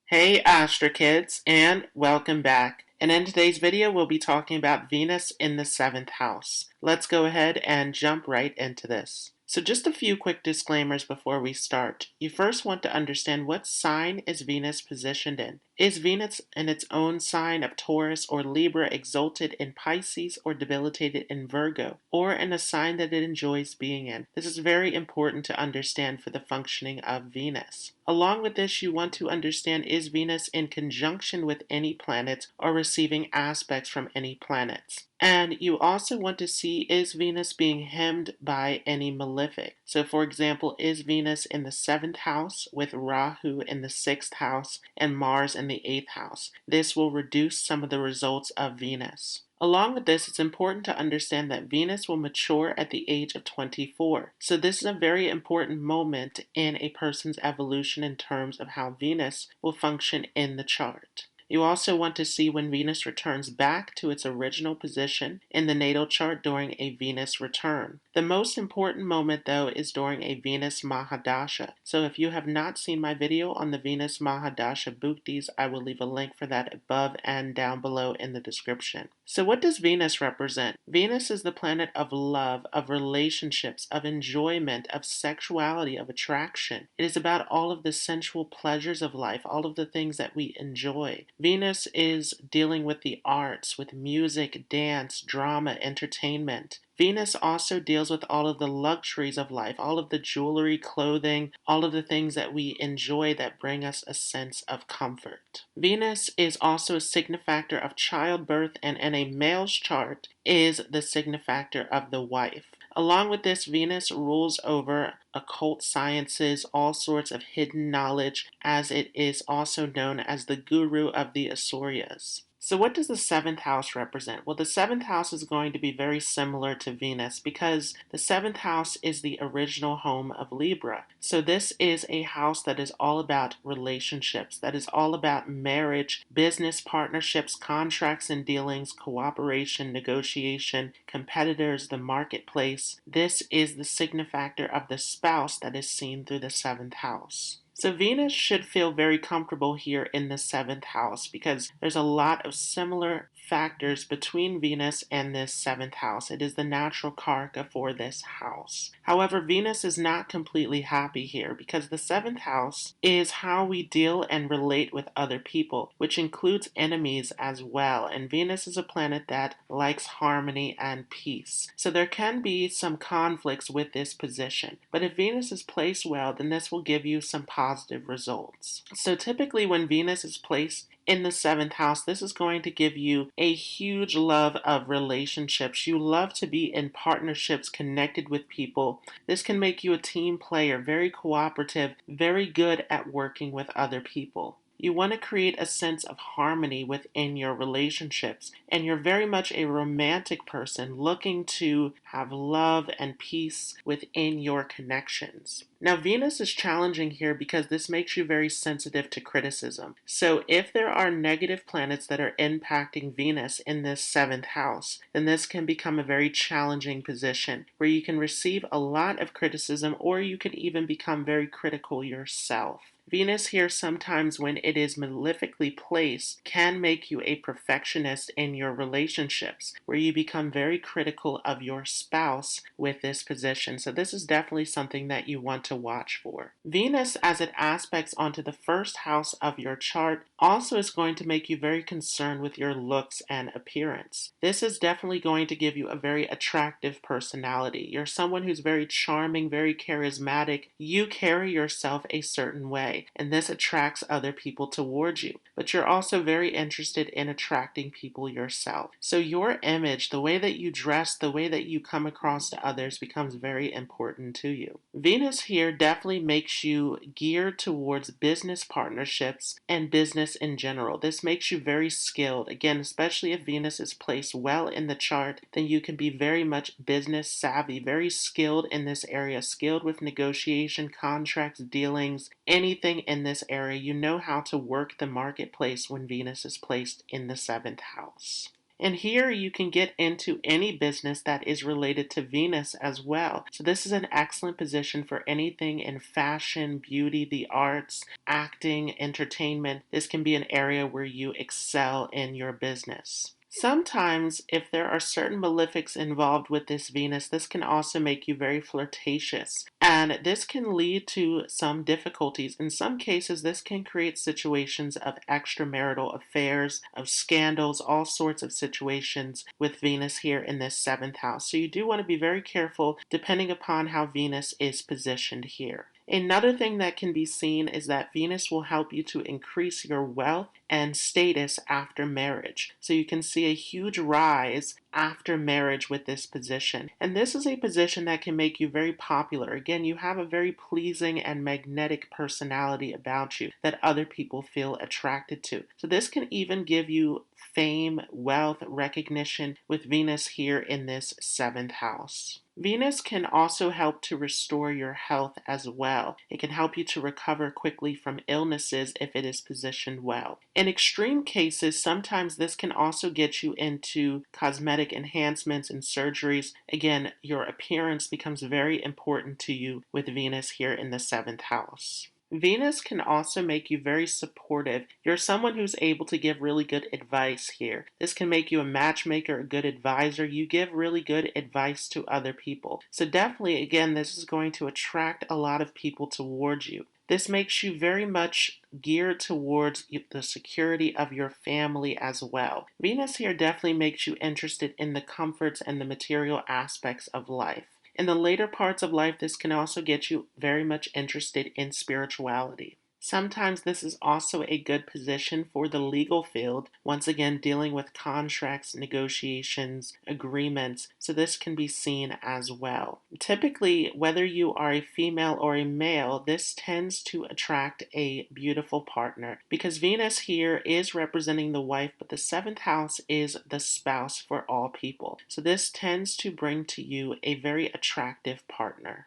Hey Astra Kids, and welcome back. And in today's video, we'll be talking about Venus in the 7th house. Let's go ahead and jump right into this. So just a few quick disclaimers before we start. You first want to understand what sign is Venus positioned in. Is Venus in its own sign of Taurus or Libra exalted in Pisces or debilitated in Virgo, or in a sign that it enjoys being in? This is very important to understand for the functioning of Venus. Along with this, you want to understand, is Venus in conjunction with any planets or receiving aspects from any planets? And you also want to see, is Venus being hemmed by any malefic? So for example, is Venus in the 7th house with Rahu in the 6th house and Mars in the 8th house? This will reduce some of the results of Venus. Along with this, it's important to understand that Venus will mature at the age of 24. So this is a very important moment in a person's evolution in terms of how Venus will function in the chart. You also want to see when Venus returns back to its original position in the natal chart during a Venus return. The most important moment, though, is during a Venus Mahadasha. So if you have not seen my video on the Venus Mahadasha Bhuktis, I will leave a link for that above and down below in the description. So what does Venus represent? Venus is the planet of love, of relationships, of enjoyment, of sexuality, of attraction. It is about all of the sensual pleasures of life, all of the things that we enjoy. Venus is dealing with the arts, with music, dance, drama, entertainment. Venus also deals with all of the luxuries of life, all of the jewelry, clothing, all of the things that we enjoy that bring us a sense of comfort. Venus is also a signifactor of childbirth, and in a male's chart is the signifactor of the wife. Along with this, Venus rules over occult sciences, all sorts of hidden knowledge, as it is also known as the guru of the Asuryas. So what does the 7th house represent? Well, the 7th house is going to be very similar to Venus because the 7th house is the original home of Libra. So this is a house that is all about relationships, that is all about marriage, business partnerships, contracts and dealings, cooperation, negotiation, competitors, the marketplace. This is the signifactor of the spouse that is seen through the 7th house. So Venus should feel very comfortable here in the 7th house because there's a lot of similar factors between Venus and this 7th house. It is the natural karaka for this house. However, Venus is not completely happy here because the 7th house is how we deal and relate with other people, which includes enemies as well. And Venus is a planet that likes harmony and peace. So there can be some conflicts with this position. But if Venus is placed well, then this will give you some positive results. So typically when Venus is placed in the 7th house, this is going to give you a huge love of relationships. You love to be in partnerships, connected with people. This can make you a team player, very cooperative, very good at working with other people. You want to create a sense of harmony within your relationships, and you're very much a romantic person looking to have love and peace within your connections. Now, Venus is challenging here because this makes you very sensitive to criticism. So if there are negative planets that are impacting Venus in this 7th house, then this can become a very challenging position where you can receive a lot of criticism, or you can even become very critical yourself. Venus here sometimes, when it is malefically placed, can make you a perfectionist in your relationships, where you become very critical of your spouse with this position. So this is definitely something that you want to watch for. Venus, as it aspects onto the 1st house of your chart, also is going to make you very concerned with your looks and appearance. This is definitely going to give you a very attractive personality. You're someone who's very charming, very charismatic. You carry yourself a certain way, and this attracts other people towards you. But you're also very interested in attracting people yourself. So your image, the way that you dress, the way that you come across to others becomes very important to you. Venus here definitely makes you geared towards business partnerships and business in general. This makes you very skilled. Again, especially if Venus is placed well in the chart, then you can be very much business savvy, very skilled in this area, skilled with negotiation, contracts, dealings, anything in this area. You know how to work the marketplace when Venus is placed in the 7th house. And here you can get into any business that is related to Venus as well. So this is an excellent position for anything in fashion, beauty, the arts, acting, entertainment. This can be an area where you excel in your business. Sometimes, if there are certain malefics involved with this Venus, this can also make you very flirtatious. And this can lead to some difficulties. In some cases, this can create situations of extramarital affairs, of scandals, all sorts of situations with Venus here in this seventh house. So you do want to be very careful depending upon how Venus is positioned here. Another thing that can be seen is that Venus will help you to increase your wealth and status after marriage. So you can see a huge rise after marriage with this position. And this is a position that can make you very popular. Again, you have a very pleasing and magnetic personality about you that other people feel attracted to. So this can even give you fame, wealth, recognition with Venus here in this seventh house. Venus can also help to restore your health as well. It can help you to recover quickly from illnesses if it is positioned well. In extreme cases, sometimes this can also get you into cosmetic enhancements and surgeries. Again, your appearance becomes very important to you with Venus here in the seventh house. Venus can also make you very supportive. You're someone who's able to give really good advice here. This can make you a matchmaker, a good advisor. You give really good advice to other people. So definitely, again, this is going to attract a lot of people towards you. This makes you very much geared towards the security of your family as well. Venus here definitely makes you interested in the comforts and the material aspects of life. In the later parts of life, this can also get you very much interested in spirituality. Sometimes this is also a good position for the legal field, once again dealing with contracts, negotiations, agreements, so this can be seen as well. Typically, whether you are a female or a male, this tends to attract a beautiful partner because Venus here is representing the wife, but the seventh house is the spouse for all people. So this tends to bring to you a very attractive partner.